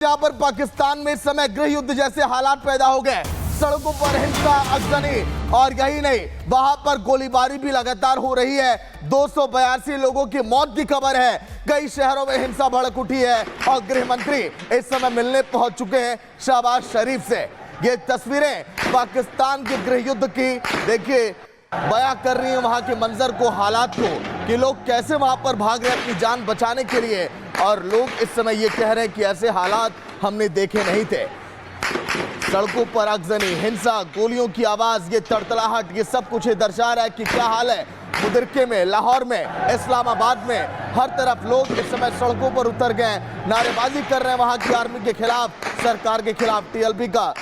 जहां पर पाकिस्तान में इस समय गृह युद्ध जैसे हालात पैदा हो गए, सड़कों पर हिंसा, अगजनी और यही नहीं, वहां पर गोलीबारी भी लगातार हो रही है। 282 लोगों की मौत की खबर है। कई शहरों में हिंसा भड़क उठी है और गृह मंत्री इस समय मिलने पहुंच चुके हैं शहबाज शरीफ से। ये तस्वीरें पाकिस्तान के गृह युद्ध की देखिए बयां कर रही है वहां के मंजर को, हालात को, कि लोग कैसे वहां पर भाग रहे अपनी जान बचाने के लिए। और लोग इस समय ये कह रहे हैं कि ऐसे हालात हमने देखे नहीं थे। सड़कों पर अगजनी, हिंसा, गोलियों की आवाज, ये तड़तड़ाहट, ये सब कुछ दर्शा रहा है कि क्या हाल है मुदिरके में, लाहौर में, इस्लामाबाद में। हर तरफ लोग इस समय सड़कों पर उतर गए, नारेबाजी कर रहे हैं वहां की आर्मी के खिलाफ, सरकार के खिलाफ, टीएलपी का।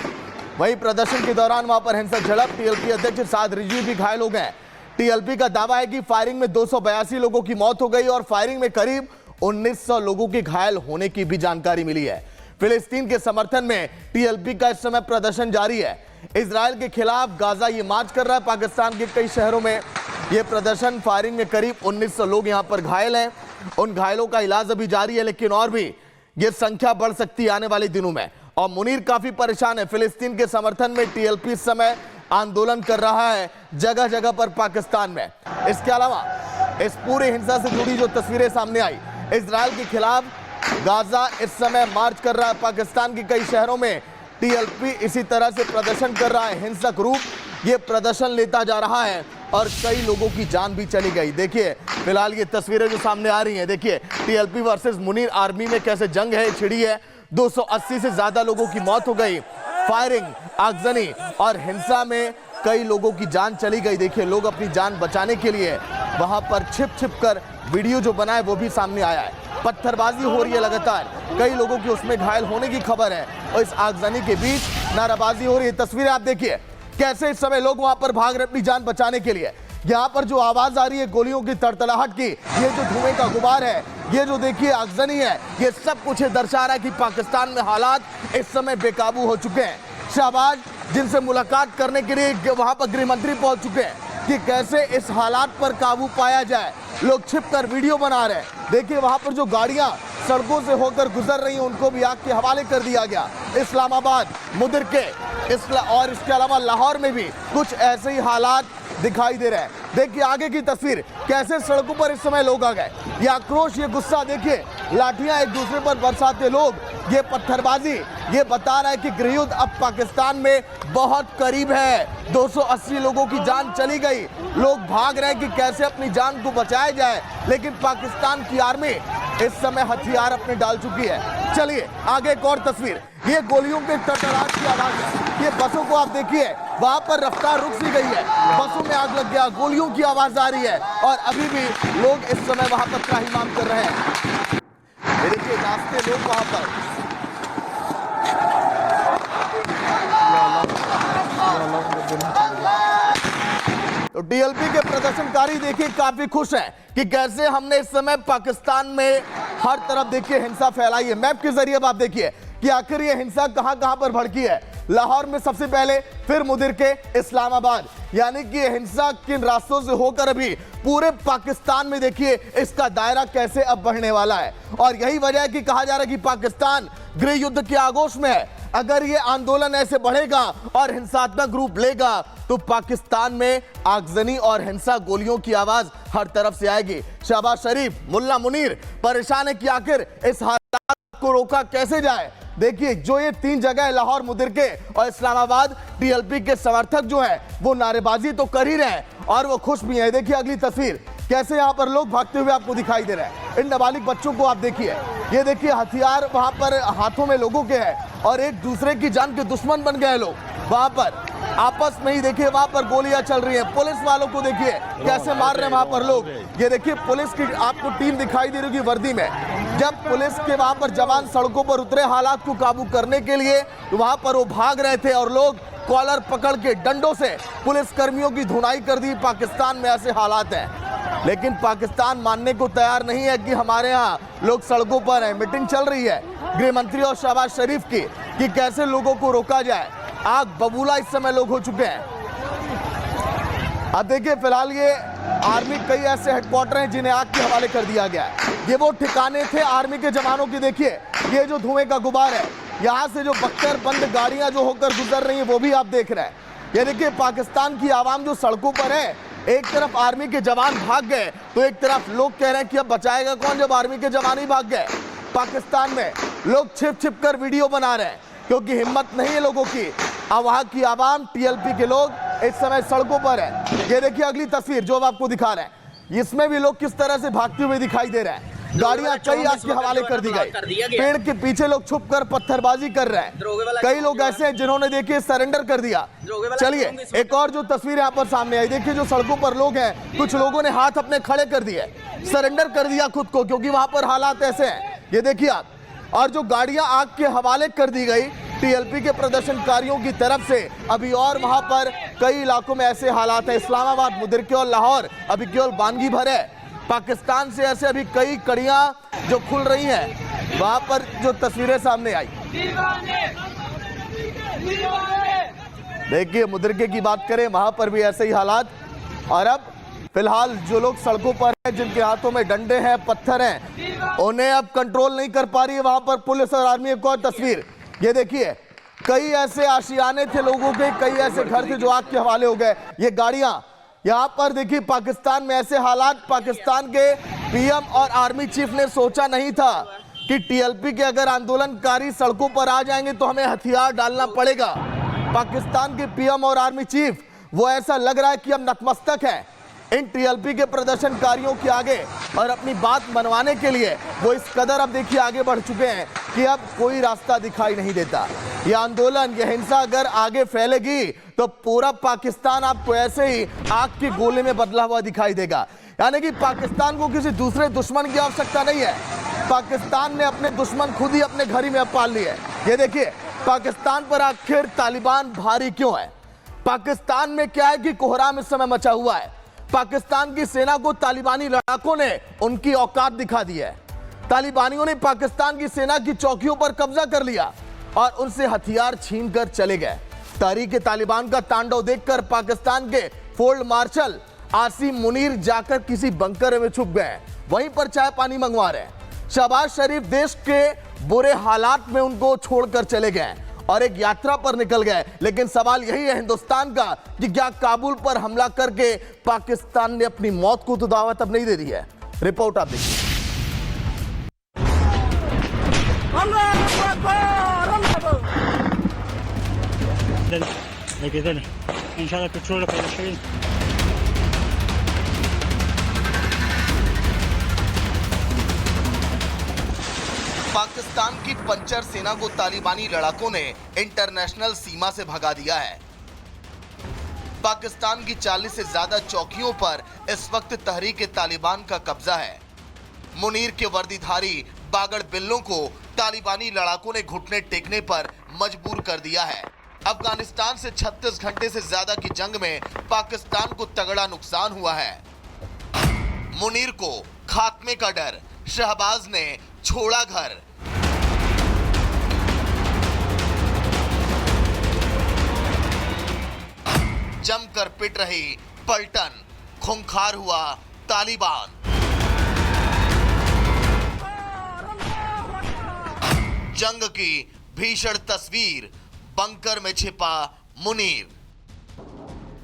वहीं प्रदर्शन के दौरान वहां पर हिंसक झड़प, टीएलपी अध्यक्ष साद रिजवी भी घायल हो गए। टीएलपी का दावा है कि फायरिंग में 282 लोगों की मौत हो गई और फायरिंग में करीब 1900 लोगों के घायल होने की भी जानकारी मिली है। फिलिस्तीन के समर्थन में टीएलपी का इस समय प्रदर्शन जारी है। इजराइल के खिलाफ गाजा ये मार्च कर रहा है। पाकिस्तान के कई शहरों में ये प्रदर्शन, फायरिंग में करीब 1900 लोग यहां पर घायल हैं। उन घायलों का इलाज अभी जारी है, लेकिन और भी ये संख्या बढ़ सकती है आने वाले दिनों में। और मुनीर काफी परेशान है। फिलिस्तीन के समर्थन में टीएलपी इस समय आंदोलन कर रहा है जगह जगह पर पाकिस्तान में। इसके अलावा इस पूरी हिंसा से जुड़ी जो तस्वीरें सामने आई, इजराइल के खिलाफ गाजा इस समय मार्च कर रहा है। पाकिस्तान के कई शहरों में टीएलपी इसी तरह से प्रदर्शन कर रहा है, हिंसक रूप ये प्रदर्शन लेता जा रहा है और कई लोगों की जान भी चली गई। देखिए फिलहाल ये तस्वीरें जो सामने आ रही हैं, देखिए टीएलपी वर्सेस मुनीर आर्मी में कैसे जंग है, छिड़ी है। 280 से ज्यादा लोगों की मौत हो गई। फायरिंग, आगजनी और हिंसा में कई लोगों की जान चली गई। देखिए लोग अपनी जान बचाने के लिए वहां पर छिप कर वीडियो जो बनाए वो भी सामने आया है। पत्थरबाजी हो रही है लगातार, कई लोगों की उसमें घायल होने की खबर है और इस आगजनी के बीच नाराबाजी हो रही है। तस्वीरें आप देखिए कैसे इस समय लोग वहां पर भाग रहे अपनी जान बचाने के लिए। यहाँ पर जो आवाज आ रही है गोलियों की, तड़तड़ाहट की, ये जो धुएं का गुबार है, ये जो देखिए आगजनी है, ये सब कुछ दर्शा रहा है कि पाकिस्तान में हालात इस समय बेकाबू हो चुके हैं। शहबाज जिनसे मुलाकात करने के लिए वहां पर गृह मंत्री पहुंच चुके हैं कि कैसे इस हालात पर काबू पाया जाए। लोग छिपकर वीडियो बना रहे हैं। देखिए वहां पर जो गाड़ियां सड़कों से होकर गुजर रही हैं उनको भी आग के हवाले कर दिया गया। इस्लामाबाद, मुदिरके और इसके अलावा लाहौर में भी कुछ ऐसे ही हालात दिखाई दे रहे हैं। देखिए आगे की तस्वीर, कैसे सड़कों पर इस समय लोग आ गए। ये आक्रोश, ये गुस्सा, देखिए लाठियां एक दूसरे पर बरसाते लोग, ये पत्थरबाजी, ये बता रहा है कि गृह युद्ध अब पाकिस्तान में बहुत करीब है। 280 लोगों की जान चली गई। लोग भाग रहे हैं कि कैसे अपनी जान को बचाया जाए, लेकिन पाकिस्तान की आर्मी इस समय हथियार अपने डाल चुकी है। चलिए आगे एक और तस्वीर, ये गोलियों के तड़तड़ाहट की आवाज है। ये बसों को आप देखिए, वहां पर रफ्तार रुक सी गई है, बसों में आग लग गया, गोलियों की आवाज आ रही है और अभी भी लोग इस समय वहां पर त्राहिमाम कर रहे हैं। देखिए रास्ते लोग वहां पर तो टीएलपी के प्रदर्शनकारी देखिए काफी खुश हैं कि कैसे हमने इस समय पाकिस्तान में हर तरफ देखिए हिंसा फैलाई है। मैप के जरिए आप देखिए कि आखिर ये हिंसा कहां पर भड़की है। लाहौर में सबसे पहले, फिर मुदिरके, इस्लामाबाद, यानी कि हिंसा किन रास्तों से होकर अभी पूरे पाकिस्तान में देखिए इसका दायरा कैसे अब बढ़ने वाला है। और यही वजह है कि कहा जा रहा है कि पाकिस्तान गृह युद्ध के आगोश में है। अगर ये आंदोलन ऐसे बढ़ेगा और हिंसात्मक रूप लेगा तो पाकिस्तान में आगजनी और हिंसा, गोलियों की आवाज हर तरफ से आएगी। शहबाज शरीफ, मुल्ला मुनीर परेशान है कि आखिर इस हालात को रोका कैसे जाए। देखिए जो ये 3 जगह है, लाहौर, मुदिरके और इस्लामाबाद, टीएलपी के समर्थक जो है वो नारेबाजी तो कर ही रहे हैं और वो खुश भी हैं। देखिए अगली तस्वीर, कैसे यहाँ पर लोग भागते हुए आपको दिखाई दे रहे हैं। इन नाबालिग बच्चों को आप देखिए, ये देखिए हथियार वहां पर हाथों में लोगों के हैं और एक दूसरे की जान के दुश्मन बन गए लोग। वहां पर आपस में ही देखिए वहां पर गोलियां चल रही हैं। पुलिस वालों को देखिए कैसे मार रहे हैं वहां पर लोग। ये देखिए पुलिस की आपको टीम दिखाई दे रही होगी वर्दी में। जब पुलिस के वहां पर जवान सड़कों पर उतरे हालात को काबू करने के लिए, तो वहां पर वो भाग रहे थे और लोग कॉलर पकड़ के डंडों से पुलिस कर्मियों की धुनाई कर दी। पाकिस्तान में ऐसे हालात हैं, लेकिन पाकिस्तान मानने को तैयार नहीं है कि हमारे यहाँ लोग सड़कों पर हैं। मीटिंग चल रही है गृह मंत्री और शहबाज शरीफ की कि कैसे लोगों को रोका जाए। आग बबूला इस समय लोग हो चुके हैं। अब देखिए फिलहाल ये आर्मी कई ऐसे हेडक्वार्टर हैं जिन्हें आग के हवाले कर दिया गया है। ये वो ठिकाने थे आर्मी के जवानों की, देखिए ये जो धुएं का गुबार है, यहाँ से जो बख्तर बंद गाड़ियां जो होकर गुजर रही हैं वो भी आप देख रहे हैं। ये देखिए पाकिस्तान की आवाम जो सड़कों पर है, एक तरफ आर्मी के जवान भाग गए तो एक तरफ लोग कह रहे हैं कि अब बचाएगा कौन जब आर्मी के जवान ही भाग गए। पाकिस्तान में लोग छिप छिप कर वीडियो बना रहे हैं क्योंकि हिम्मत नहीं है लोगों की। अब वहां की आवाम, टीएलपी के लोग इस समय सड़कों पर है। ये देखिए अगली तस्वीर जो अब आपको दिखा रहे हैं, इसमें भी लोग किस तरह से भागते हुए दिखाई दे रहे हैं। गाड़ियां कई आग के हवाले कर दी गई, पेड़ के पीछे लोग छुपकर पत्थरबाजी कर रहे हैं। कई लोग ऐसे हैं जिन्होंने देखिए सरेंडर कर दिया। चलिए एक और जो तस्वीर यहाँ पर सामने आई, देखिए जो सड़कों पर लोग हैं, कुछ लोगों ने हाथ अपने खड़े कर दिए, सरेंडर कर दिया खुद को, क्योंकि वहां पर हालात ऐसे हैं। ये देखिए आप, और जो गाड़ियां आग के हवाले कर दी गई टीएलपी के प्रदर्शनकारियों की तरफ से, अभी और वहां पर कई इलाकों में ऐसे हालात हैं। इस्लामाबाद, मुदरिके और लाहौर अभी केवल बानगी भर है। पाकिस्तान से ऐसे अभी कई कड़ियां जो खुल रही हैं, वहां पर जो तस्वीरें सामने आई। देखिए मुदरिके की बात करें, वहां पर भी ऐसे ही हालात। और अब फिलहाल जो लोग सड़कों पर हैं, जिनके हाथों में डंडे हैं, पत्थर हैं, उन्हें अब कंट्रोल नहीं कर पा रही है वहां पर पुलिस और आर्मी। एक और तस्वीर ये देखिए, कई ऐसे आशियाने थे लोगों के, कई ऐसे घर थे जो आग के हवाले हो गए। ये गाड़ियां यहां पर देखिए, पाकिस्तान में ऐसे हालात, पाकिस्तान के पीएम और आर्मी चीफ ने सोचा नहीं था कि टीएलपी के अगर आंदोलनकारी सड़कों पर आ जाएंगे तो हमें हथियार डालना पड़ेगा। पाकिस्तान के पीएम और आर्मी चीफ, वो ऐसा लग रहा है कि अब नतमस्तक है इन टीएलपी के प्रदर्शनकारियों के आगे, और अपनी बात मनवाने के लिए वो इस कदर अब देखिए आगे बढ़ चुके हैं कि अब कोई रास्ता दिखाई नहीं देता। ये आंदोलन, ये हिंसा अगर आगे फैलेगी तो पूरा पाकिस्तान आपको ऐसे ही आग के गोले में बदला हुआ दिखाई देगा। यानी कि पाकिस्तान को किसी दूसरे दुश्मन की आवश्यकता नहीं है। पाकिस्तान ने अपने दुश्मन खुद ही अपने घर ही में पाल लिए। ये देखिए पाकिस्तान पर आखिर तालिबान भारी क्यों है। पाकिस्तान में क्या है कि कोहराम इस समय मचा हुआ है। पाकिस्तान की सेना को तालिबानी लड़ाकों ने उनकी औकात दिखा दी है। तालिबानियों ने पाकिस्तान की सेना की चौकियों पर कब्जा कर लिया और उनसे हथियार छीनकर चले गए। तहरीक तालिबान का तांडव देखकर पाकिस्तान के फील्ड मार्शल आसिम मुनीर जाकर किसी बंकर में छुप गए, वहीं पर चाय पानी मंगवा रहे हैं। शहबाज शरीफ देश के बुरे हालात में उनको छोड़कर चले गए और एक यात्रा पर निकल गए। लेकिन सवाल यही है हिंदुस्तान का कि क्या काबुल पर हमला करके पाकिस्तान ने अपनी मौत को तो दावत अब नहीं दे दी है। रिपोर्ट आप देखिए। इंशाल्लाह पेट्रोल पाकिस्तान की पंचर सेना को तालिबानी लड़ाकों ने इंटरनेशनल सीमा से भगा दिया है। पाकिस्तान की 40 से ज्यादा चौकियों पर इस वक्त तहरीक तालिबान का कब्जा है। मुनीर के वर्दीधारी बागड़ बिल्लों को तालिबानी लड़ाकों ने घुटने टेकने पर मजबूर कर दिया है। अफगानिस्तान से 36 घंटे से ज्यादा की जंग में पाकिस्तान को तगड़ा नुकसान हुआ है। मुनीर को खात्मे का डर, शहबाज ने छोड़ा घर। जमकर पिट रही पलटन, खूंखार हुआ तालिबान। जंग की भीषण तस्वीर, बंकर में छिपा मुनीर।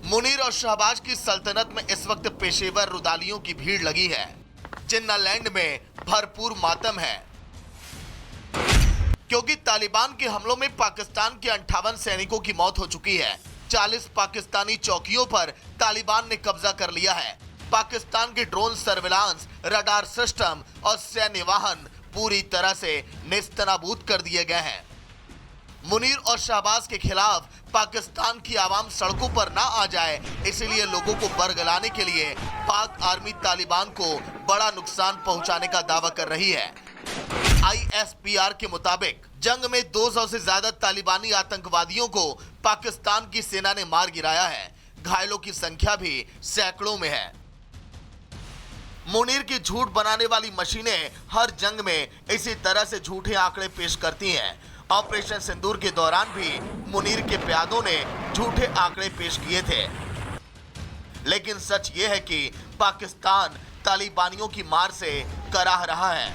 मुनीर और शहबाज की सल्तनत में इस वक्त पेशेवर रुदालियों की भीड़ लगी है। जिन्नालैंड में भरपूर मातम है क्योंकि तालिबान के हमलों में पाकिस्तान के 58 सैनिकों की मौत हो चुकी है। 40 पाकिस्तानी चौकियों पर तालिबान ने कब्जा कर लिया है। पाकिस्तान के ड्रोन सर्विलांस, रडार सिस्टम और सैन्य वाहन पूरी तरह से नेस्तनाबूद कर दिए गए हैं। मुनीर और शहबाज के खिलाफ पाकिस्तान की आवाम सड़कों पर ना आ जाए, इसलिए लोगों को बरगलाने के लिए पाक आर्मी तालिबान को बड़ा नुकसान पहुंचाने का दावा कर रही है। ISPR के मुताबिक जंग में 200 से ज्यादा तालिबानी आतंकवादियों को पाकिस्तान की सेना ने मार गिराया है। घायलों की संख्या भी सैकड़ों में है। मुनीर की झूठ बनाने वाली मशीनें हर जंग में इसी तरह से झूठे आंकड़े पेश करती हैं। ऑपरेशन सिंदूर के दौरान भी मुनीर के प्यादों ने झूठे आंकड़े पेश किए थे। लेकिन सच यह है कि पाकिस्तान तालिबानियों की मार से कराह रहा है।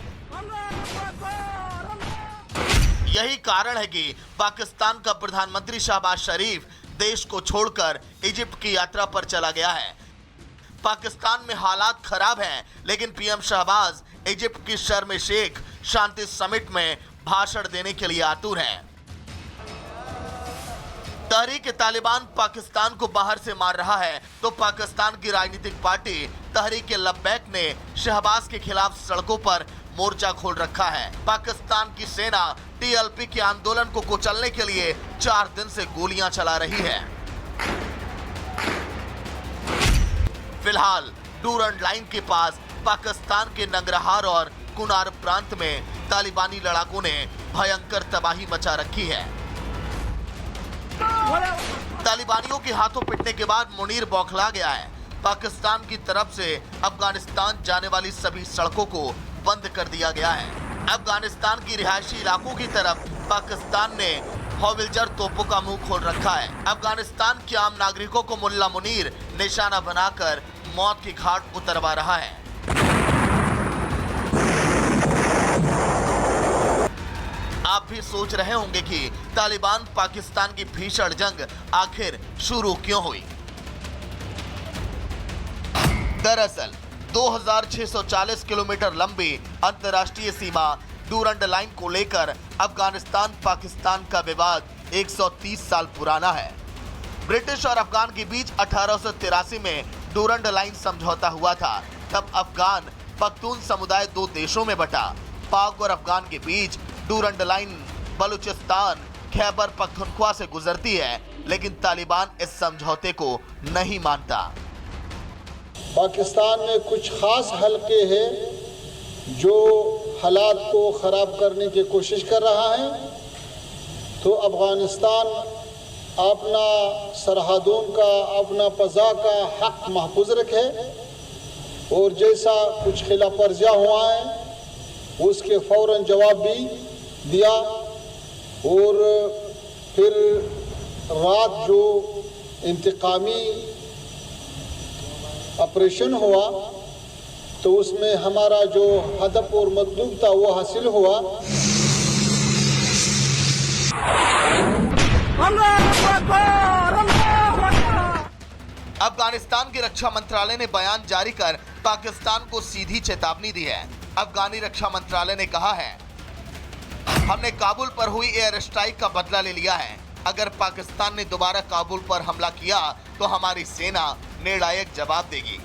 यही कारण है कि पाकिस्तान का प्रधानमंत्री शहबाज शरीफ देश को छोड़कर इजिप्ट की यात्रा पर चला गया है। पाकिस्तान में हालात खराब हैं, लेकिन पीएम शहबाज इजिप्ट की शर्म शेख शांति समिट में भाषण देने के लिए आतुर हैं। तहरीक-ए-तालिबान पाकिस्तान को बाहर से मार रहा है, तो पाकिस्तान की राजनीतिक पार्टी तहरीक-ए-लब्बैक ने शहबाज के खिलाफ सड़कों पर मोर्चा खोल रखा है। पाकिस्तान की सेना टीएलपी के आंदोलन को कुचलने के लिए 4 दिन से गोलियां चला रही है। फिलहाल डूरंड लाइन के पास पाकिस्तान के नंगरहार और कुनार प्रांत में तालिबानी लड़ाकों ने भयंकर तबाही मचा रखी है। तालिबानियों के हाथों पिटने के बाद मुनीर बौखला गया है। पाकिस्तान की तरफ से अफगानिस्तान जाने वाली सभी सड़कों को बंद कर दिया गया है। अफगानिस्तान की रिहायशी इलाकों की तरफ पाकिस्तान ने हौविल्जर तोपों का मुंह खोल रखा है। अफगानिस्तान के आम नागरिकों को मुल्ला मुनीर निशाना बनाकर मौत की घाट उतरवा रहा है। आप भी सोच रहे होंगे कि तालिबान पाकिस्तान की भीषण जंग आखिर शुरू क्यों हुई। दरअसल 2640 किलोमीटर लंबी अंतर्राष्ट्रीय सीमा डूरंड लाइन को लेकर अफगानिस्तान पाकिस्तान का विवाद 130 साल पुराना है। ब्रिटिश और अफगान के बीच 1883 में डूरंड लाइन समझौता हुआ था। तब अफगान पख्तून समुदाय 2 देशों में बटा। पाक और अफगान के बीच डूरंड लाइन बलूचिस्तान खैबर पख्तूनख्वा से गुजरती है, लेकिन तालिबान इस समझौते को नहीं मानता। पाकिस्तान में कुछ खास हलके हैं जो हालात को ख़राब करने की कोशिश कर रहा है, तो अफ़गानिस्तान अपना सरहदों का, अपना फ़ज़ा का हक महफूज रखे और जैसा कुछ खिलाफ वर्जियाँ हुआ है उसके फ़ौरन जवाब भी दिया। और फिर रात जो इंतकामी ऑपरेशन हुआ तो उसमें हमारा जो हदफ और मतलूब था वो हासिल हुआ। अफगानिस्तान के रक्षा मंत्रालय ने बयान जारी कर पाकिस्तान को सीधी चेतावनी दी है। अफगानी रक्षा मंत्रालय ने कहा है, हमने काबुल पर हुई एयर स्ट्राइक का बदला ले लिया है। अगर पाकिस्तान ने दोबारा काबुल पर हमला किया तो हमारी सेना निर्णायक जवाब देगी।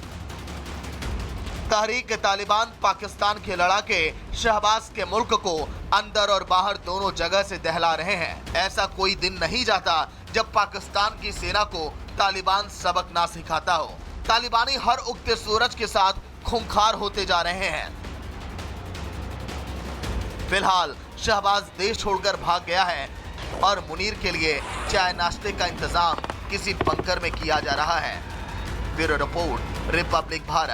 तहरीक-ए-तालिबान पाकिस्तान के लड़ाके शहबाज के मुल्क को अंदर और बाहर दोनों जगह से दहला रहे हैं। ऐसा कोई दिन नहीं जाता जब पाकिस्तान की सेना को तालिबान सबक ना सिखाता हो। तालिबानी हर उगते सूरज के साथ खूंखार होते जा रहे हैं। फिलहाल शहबाज देश छोड़कर भाग गया है और मुनीर के लिए चाय नाश्ते का इंतजाम किसी बंकर में किया जा रहा है। Bureau report, Republic Bharat.